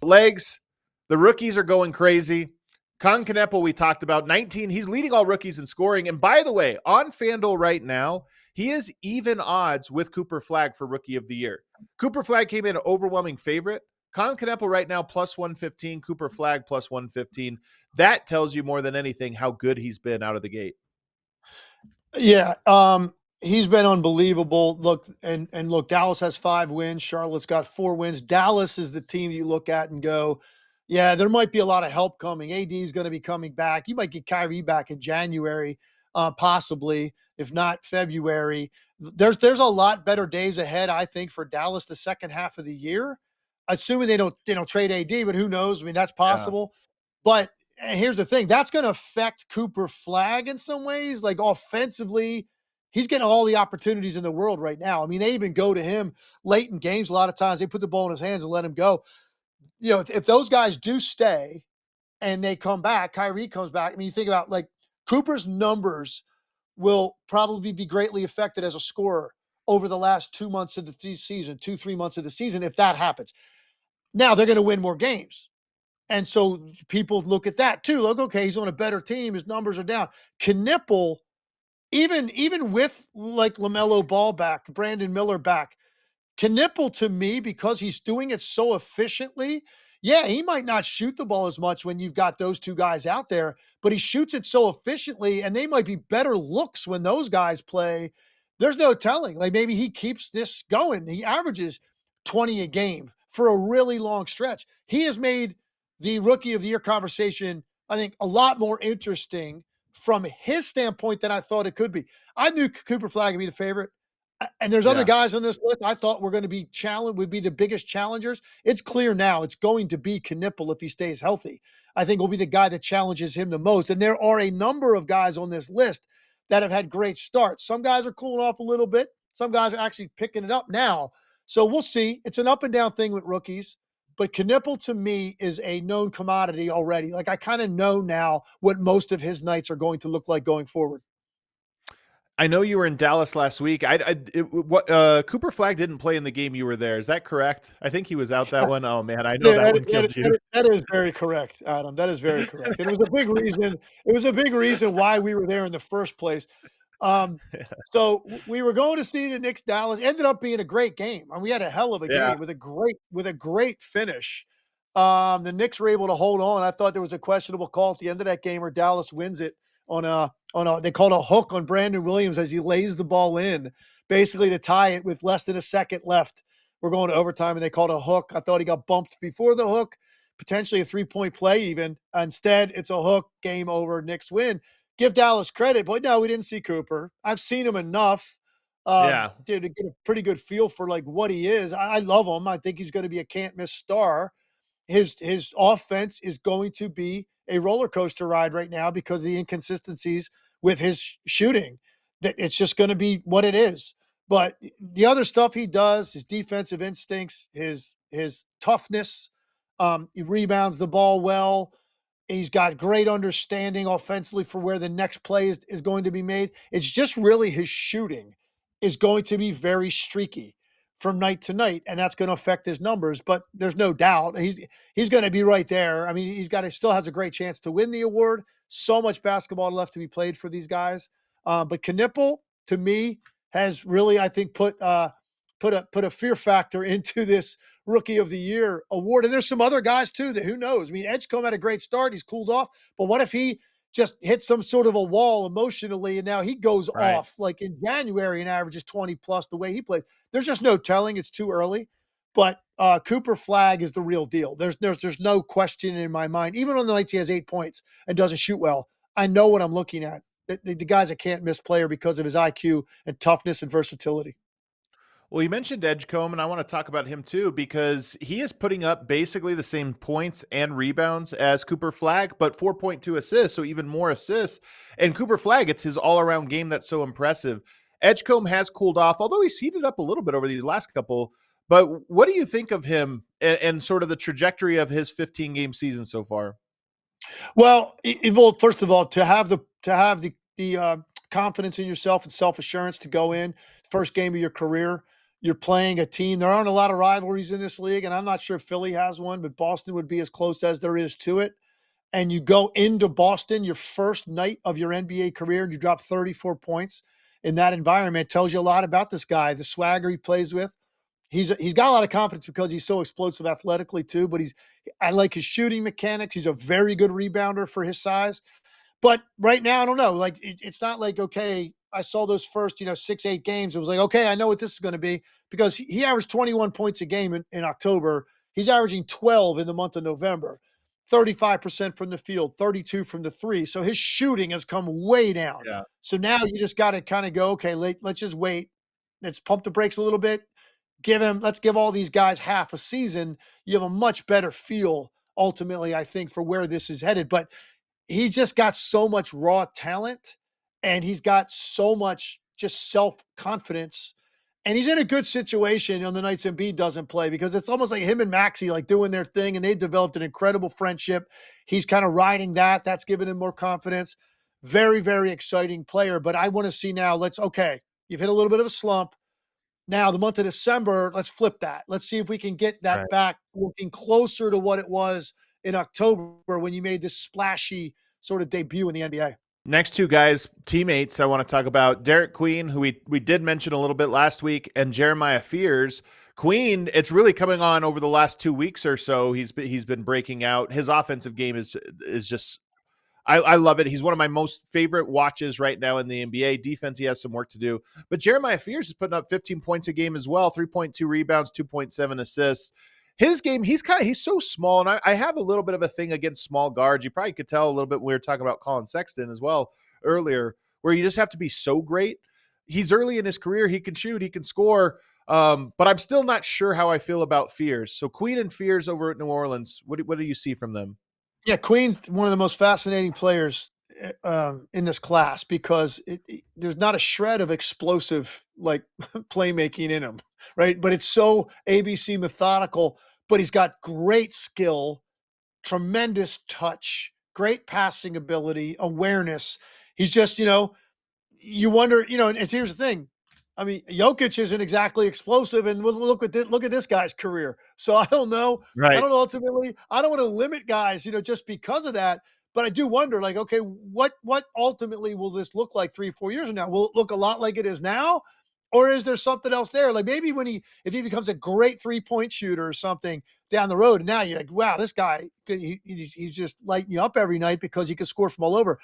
Legs, the rookies are going crazy. Kon Knueppel, we talked about, 19. He's leading all rookies in scoring. And by the way, on FanDuel right now, he is even odds with Cooper Flagg for Rookie of the Year. Cooper Flagg came in an overwhelming favorite. Kon Knueppel right now plus 115, Cooper Flagg plus 115. That tells you more than anything how good he's been out of the gate. Yeah, he's been unbelievable. Look, and look, Dallas has 5 wins. Charlotte's got 4 wins. Dallas is the team you look at and go, yeah, there might be a lot of help coming. AD is going to be coming back. You might get Kyrie back in January, possibly, if not February. There's a lot better days ahead, I think, for Dallas the second half of the year, assuming they don't trade AD, but who knows? I mean, that's possible. But here's the thing, that's going to affect Cooper Flagg in some ways. Like offensively, he's getting all the opportunities in the world right now. I mean, they even go to him late in games. A lot of times they put the ball in his hands and let him go. You know, if those guys do stay and they come back, Kyrie comes back. I mean, you think about like Cooper's numbers will probably be greatly affected as a scorer over the last 2 months of the season, 2-3 months of the season, if that happens. Now they're going to win more games. And so people look at that too. Like, okay, he's on a better team. His numbers are down. Knueppel, even with like LaMelo Ball back, Brandon Miller back, Knueppel to me, because he's doing it so efficiently, yeah, he might not shoot the ball as much when you've got those 2 guys out there, but he shoots it so efficiently, and they might be better looks when those guys play. There's no telling. Like maybe he keeps this going. He averages 20 a game for a really long stretch. He has made the Rookie of the Year conversation, I think, a lot more interesting from his standpoint than I thought it could be. I knew Cooper Flagg would be the favorite. And there's other guys on this list I thought were going to be would be the biggest challengers. It's clear now it's going to be Knueppel if he stays healthy. I think will be the guy that challenges him the most. And there are a number of guys on this list that have had great starts. Some guys are cooling off a little bit. Some guys are actually picking it up now. So we'll see. It's an up and down thing with rookies. But Knueppel to me is a known commodity already. Like I kind of know now what most of his nights are going to look like going forward. I know you were in Dallas last week. Cooper Flagg didn't play in the game you were there. Is that correct? I think he was out that one. Oh man, I know that one killed you. That is very correct, Adam. That is very correct. And it was a big reason. It was a big reason why we were there in the first place. So we were going to see the Knicks Dallas. Ended up being a great game. And we had a hell of a game with a great finish. The Knicks were able to hold on. I thought there was a questionable call at the end of that game where Dallas wins it on a they called a hook on Brandon Williams as he lays the ball in, basically to tie it with less than a second left. We're going to overtime, and they called a hook. I thought he got bumped before the hook, potentially a 3-point play even. Instead, it's a hook, game over, Knicks win. Give Dallas credit, but no, we didn't see Cooper. I've seen him enough to get a pretty good feel for like what he is. I love him. I think he's going to be a can't-miss star. His offense is going to be a roller coaster ride right now because of the inconsistencies with his shooting. That it's just going to be what it is. But the other stuff he does, his defensive instincts, his toughness, he rebounds the ball well. He's got great understanding offensively for where the next play is going to be made. It's just really his shooting is going to be very streaky from night to night, and that's going to affect his numbers. But there's no doubt he's going to be right there. I mean, he still has a great chance to win the award. So much basketball left to be played for these guys. But Knueppel, to me, has really, I think, put a fear factor into this Rookie of the Year award. And there's some other guys too that who knows. I mean, Edgecombe had a great start. He's cooled off. But what if he just hits some sort of a wall emotionally and now he goes off like in January and averages 20 plus the way he plays? There's just no telling. It's too early. But Cooper Flagg is the real deal. There's no question in my mind. Even on the nights he has 8 points and doesn't shoot well, I know what I'm looking at. The guy's a can't-miss player because of his IQ and toughness and versatility. Well, you mentioned Edgecombe, and I want to talk about him too because he is putting up basically the same points and rebounds as Cooper Flagg, but 4.2 assists, so even more assists. And Cooper Flagg, it's his all-around game that's so impressive. Edgecombe has cooled off, although he's heated up a little bit over these last couple. But what do you think of him and sort of the trajectory of his 15-game season so far? Well, first of all, to have the confidence in yourself and self-assurance to go in first game of your career, You're playing a team. There aren't a lot of rivalries in this league, and I'm not sure if Philly has one, but Boston would be as close as there is to it. And you go into Boston, your first night of your NBA career, and you drop 34 points in that environment. It tells you a lot about this guy, the swagger he plays with. He's got a lot of confidence because he's so explosive athletically too, but I like his shooting mechanics. He's a very good rebounder for his size. But right now, I don't know. Like it's not like, okay, I saw those first, 6, 8 games. It was like, okay, I know what this is going to be, because he averaged 21 points a game in October. He's averaging 12 in the month of November, 35% from the field, 32 from the three. So his shooting has come way down. Yeah. So now you just got to kind of go, okay, let's just wait. Let's pump the brakes a little bit. Let's give all these guys half a season. You have a much better feel ultimately, I think, for where this is headed. But he's just got so much raw talent, and he's got so much just self-confidence, and he's in a good situation on the nights Embiid doesn't play, because it's almost like him and Maxey like doing their thing, and they've developed an incredible friendship. He's kind of riding that. That's given him more confidence. Very, very exciting player. But I want to see now, okay, you've hit a little bit of a slump. Now, the month of December, let's flip that. Let's see if we can get that back looking closer to what it was in October when you made this splashy sort of debut in the NBA. Next two guys, teammates, I want to talk about Derik Queen, who we did mention a little bit last week, and Jeremiah Fears. Queen, it's really coming on over the last 2 weeks or so. He's been breaking out. His offensive game is just I love it. He's one of my most favorite watches right now in the NBA. Defense, he has some work to do. But Jeremiah Fears is putting up 15 points a game as well, 3.2 rebounds, 2.7 assists. His game, he's so small, and I have a little bit of a thing against small guards. You probably could tell a little bit when we were talking about Colin Sexton as well earlier, where you just have to be so great. He's early in his career. He can shoot. He can score. But I'm still not sure how I feel about Fears. So Queen and Fears over at New Orleans, what do you see from them? Yeah, Queen's one of the most fascinating players in this class, because there's not a shred of explosive like playmaking in him, right? But it's so ABC methodical. But he's got great skill, tremendous touch, great passing ability, awareness. He's just, you wonder, and here's the thing. I mean, Jokic isn't exactly explosive, and look at this guy's career. So I don't know. Right. I don't know. Ultimately, I don't want to limit guys, just because of that. But I do wonder, like, okay, what ultimately will this look like 3-4 years from now? Will it look a lot like it is now, or is there something else there? Like maybe if he becomes a great 3-point shooter or something down the road, and now you're like, wow, this guy, he's just lighting you up every night because he can score from all over.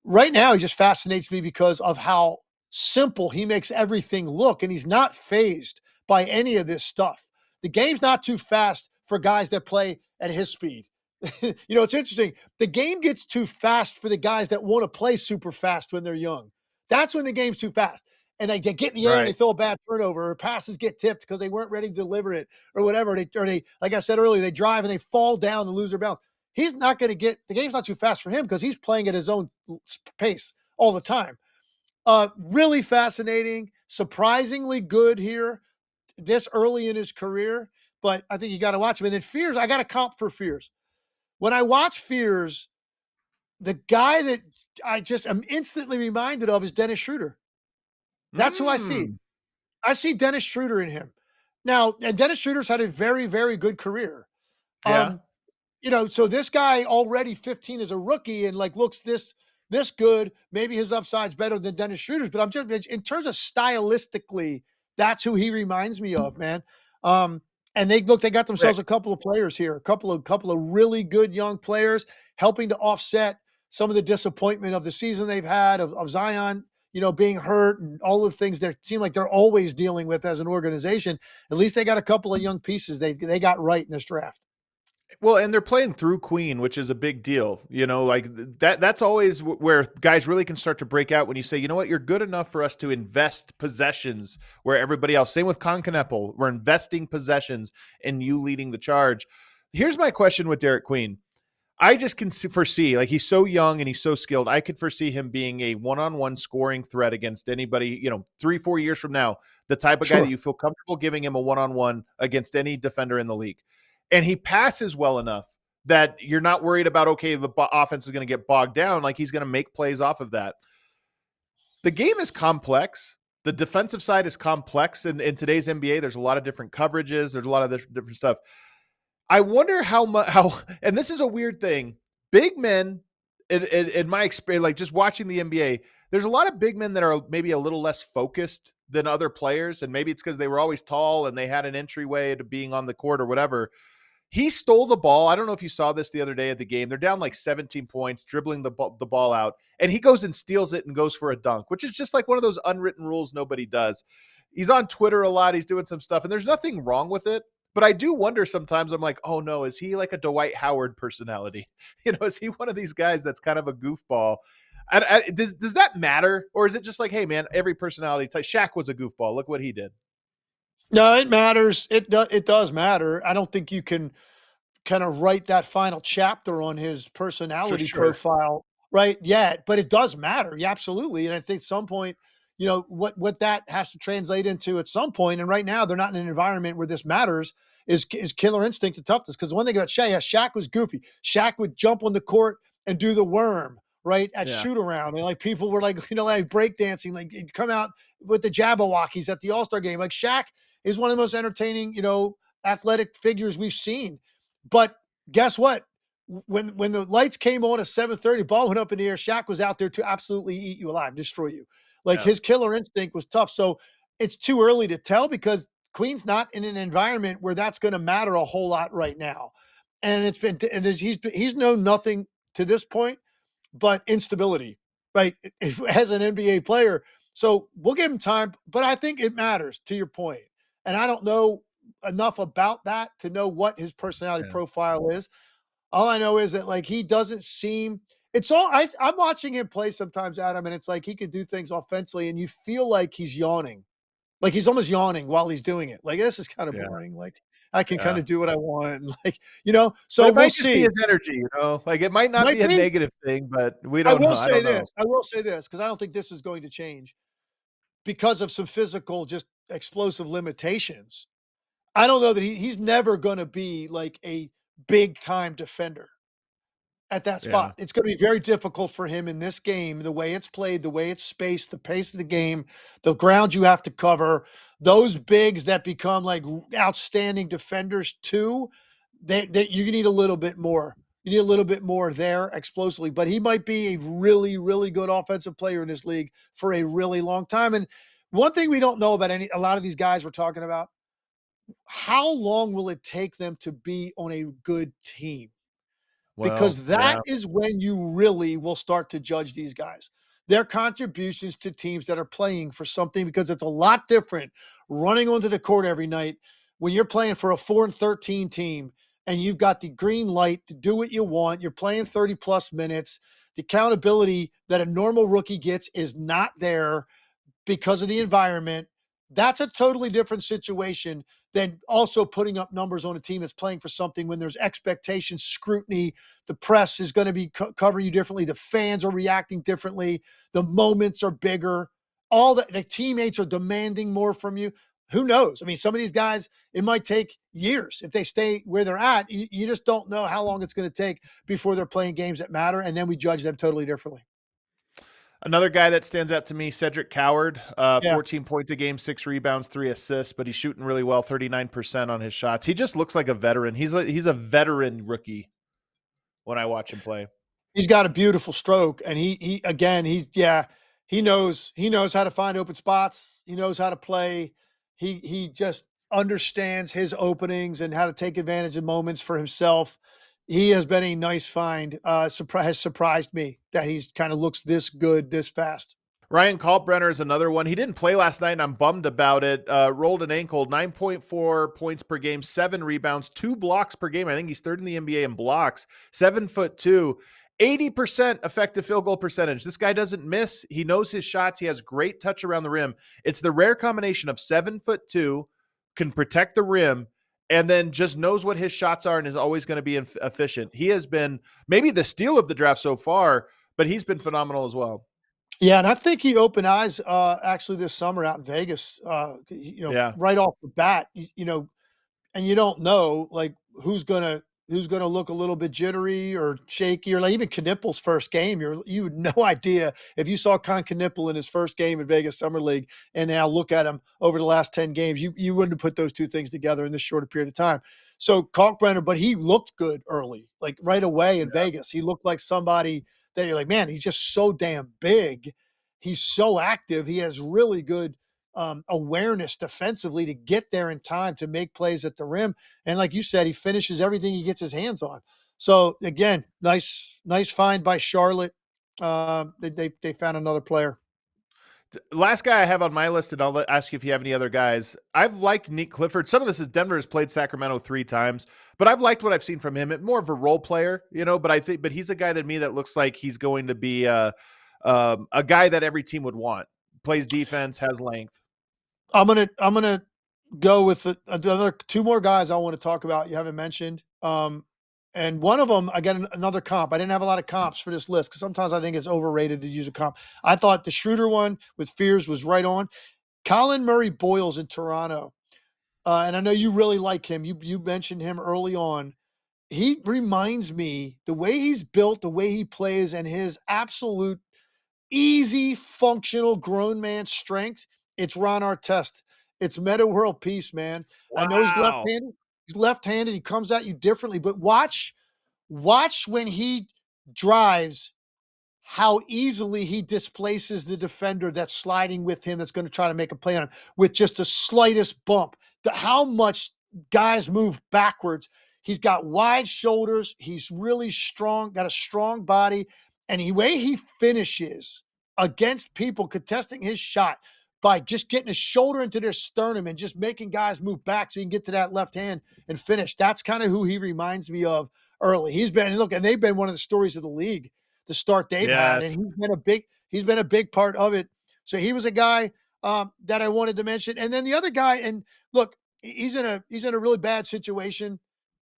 Right now, he just fascinates me because of how simple he makes everything look, and he's not fazed by any of this stuff. The game's not too fast for guys that play at his speed. It's interesting. The game gets too fast for the guys that want to play super fast when they're young. That's when the game's too fast. And they get in the air and they throw a bad turnover, or passes get tipped because they weren't ready to deliver it, or whatever. They, like I said earlier, they drive and they fall down and lose their balance. He's not going to the game's not too fast for him because he's playing at his own pace all the time. Really fascinating, surprisingly good here this early in his career, but I think you got to watch him. And then Fears, I got a comp for Fears. When I watch Fears, the guy that I just am instantly reminded of is Dennis Schroeder. That's who I see. I see Dennis Schroeder in him. Now, and Dennis Schroeder's had a very, very good career. Yeah. So this guy already 15 as a rookie and like looks this good. Maybe his upside's better than Dennis Schroeder's, but I'm just in terms of stylistically, that's who he reminds me of, man. And they got themselves a couple of players here, a couple of really good young players helping to offset some of the disappointment of the season they've had of Zion, being hurt and all the things that seem like they're always dealing with as an organization. At least they got a couple of young pieces they got right in this draft. Well, and they're playing through Queen, which is a big deal. Like that's always where guys really can start to break out, when you say, you know what, you're good enough for us to invest possessions where everybody else, same with Kon Knueppel, we're investing possessions and you leading the charge. Here's my question with Derik Queen. I just can foresee, like, he's so young and he's so skilled. I could foresee him being a one-on-one scoring threat against anybody, 3-4 years from now, the type of guy that you feel comfortable giving him a one-on-one against any defender in the league. And he passes well enough that you're not worried about, okay, the offense is going to get bogged down. Like, he's going to make plays off of that. The game is complex. the defensive side is complex in today's NBA. There's a lot of different coverages. There's a lot of different stuff. I wonder and this is a weird thing. Big men, in my experience, like just watching the NBA, there's a lot of big men that are maybe a little less focused than other players. And maybe it's because they were always tall and they had an entryway to being on the court or whatever. He stole the ball. I don't know if you saw this the other day at the game. They're down like 17 points, dribbling the ball out, and he goes and steals it and goes for a dunk, which is just like one of those unwritten rules nobody does. He's on Twitter a lot. He's doing some stuff, and there's nothing wrong with it. But I do wonder sometimes, I'm like, oh no, is he like a Dwight Howard personality? Is he one of these guys that's kind of a goofball? Does that matter? Or is it just like, hey man, every personality type, Shaq was a goofball. Look what he did. No, it matters. It does matter. I don't think you can kind of write that final chapter on his personality profile right yet, but it does matter. Yeah, absolutely. And I think at some point, what that has to translate into at some point, and right now they're not in an environment where this matters, is killer instinct and toughness. Because the one thing about Shaq, Shaq was goofy. Shaq would jump on the court and do the worm, right, at shoot around. And like people were like, like breakdancing, like he'd come out with the Jabberwockies at the All-Star game. Like Shaq is one of the most entertaining, athletic figures we've seen. But guess what? When the lights came on at 7:30, ball went up in the air, Shaq was out there to absolutely eat you alive, destroy you. Like his killer instinct was tough. So it's too early to tell because Queen's not in an environment where that's going to matter a whole lot right now. And he's known nothing to this point but instability, right? As an NBA player. So we'll give him time, but I think it matters to your point. And I don't know enough about that to know what his personality profile is. All I know is that like he doesn't seem I'm watching him play sometimes, Adam, and it's like he can do things offensively and you feel like he's yawning. Like he's almost yawning while he's doing it. Like this is kind of boring. Like I can kind of do what I want. And like, so but it might we'll just see. be his energy, like it might not be a negative thing, but we don't know. I will say this because I don't think this is going to change because of some physical, just explosive limitations. I don't know that he's never going to be like a big time defender at that spot. It's going to be very difficult for him in this game, the way it's played, the way it's spaced, the pace of the game, the ground you have to cover, those bigs that become like outstanding defenders too, you need a little bit more. You need a little bit more there explosively, but he might be a really, really good offensive player in this league for a really long time. And one thing we don't know about a lot of these guys we're talking about, how long will it take them to be on a good team? Because that is when you really will start to judge these guys. Their contributions to teams that are playing for something, because it's a lot different running onto the court every night when you're playing for a 4-13 team and you've got the green light to do what you want. You're playing 30 plus minutes. The accountability that a normal rookie gets is not there because of the environment. That's a totally different situation than also putting up numbers on a team that's playing for something when there's expectations, scrutiny. The press is going to be covering you differently. The fans are reacting differently. The moments are bigger. All the teammates are demanding more from you. Who knows? I mean, some of these guys, it might take years if they stay where they're at. You just don't know how long it's going to take before they're playing games that matter. And then we judge them totally differently. Another guy that stands out to me, Cedric Coward, 14 points a game, 6 rebounds, 3 assists, but he's shooting really well, 39% on his shots. He just looks like a veteran. He's a veteran rookie when I watch him play. He's got a beautiful stroke, and he knows how to find open spots. He knows how to play. He just understands his openings and how to take advantage of moments for himself. He has been a nice find. Has surprised me that he's kind of looks this good this fast. Rayn Kalkbrenner is another one. He didn't play last night, and I'm bummed about it. Rolled an ankle, 9.4 points per game, 7 rebounds, 2 blocks per game. I think he's third in the NBA in blocks. 7'2", 80% effective field goal percentage. This guy doesn't miss. He knows his shots. He has great touch around the rim. It's the rare combination of 7'2", can protect the rim, and then just knows what his shots are and is always going to be efficient. He has been maybe the steal of the draft so far, but he's been phenomenal as well. Yeah, and I think he opened eyes actually this summer out in Vegas. Right off the bat, and you don't know like who's going to who's going to look a little bit jittery or shaky, or like even Knueppel's first game. You had no idea if you saw Kon Knueppel in his first game in Vegas Summer League, and now look at him over the last 10 games. You wouldn't have put those two things together in this shorter period of time. So Kalkbrenner, but he looked good early, like right away in Vegas. He looked like somebody that you're like, man, he's just so damn big. He's so active. He has really good awareness defensively to get there in time to make plays at the rim. And like you said, he finishes everything he gets his hands on. So again, nice find by Charlotte. They found another player. Last guy I have on my list, and I'll ask you if you have any other guys. I've liked Nique Clifford. Some of this is Denver has played Sacramento 3 times, but I've liked what I've seen from him. More of a role player, but he's a guy to me that looks like he's going to be a guy that every team would want. Plays defense, has length. I'm gonna go with another 2 more guys I want to talk about you haven't mentioned. And one of them, I got another comp. I didn't have a lot of comps for this list because sometimes I think it's overrated to use a comp. I thought the Schroeder one with Fears was right on. Collin Murray-Boyles in Toronto. And I know you really like him. You mentioned him early on. He reminds me the way he's built, the way he plays, and his absolute easy, functional grown man strength. It's Ron Artest. It's Meta World Peace, man. Wow. I know he's left-handed. He's left-handed. He comes at you differently, but watch when he drives how easily he displaces the defender that's sliding with him that's going to try to make a play on him with just the slightest bump. How much guys move backwards. He's got wide shoulders. He's really strong, got a strong body. And the way he finishes against people contesting his shot by just getting his shoulder into their sternum and just making guys move back so you can get to that left hand and finish. That's kind of who he reminds me of early. And they've been one of the stories of the league, the start they've had, and he's been a big part of it. So he was a guy that I wanted to mention. And then the other guy, and look, he's in a really bad situation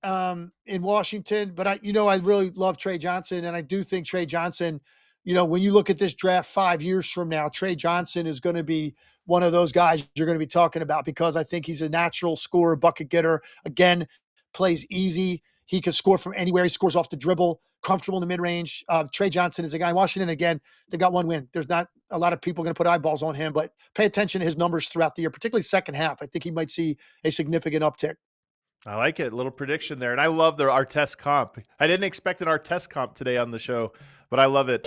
in Washington, but I really love Tre Johnson. And I do think Tre Johnson, when you look at this draft 5 years from now, Tre Johnson is going to be one of those guys you're going to be talking about because I think he's a natural scorer, bucket getter. Again, plays easy. He can score from anywhere. He scores off the dribble, comfortable in the mid-range. Tre Johnson is a guy. Washington, again, they got 1 win. There's not a lot of people going to put eyeballs on him, but pay attention to his numbers throughout the year, particularly second half. I think he might see a significant uptick. I like it. A little prediction there. And I love our test comp. I didn't expect an Artest comp today on the show, but I love it.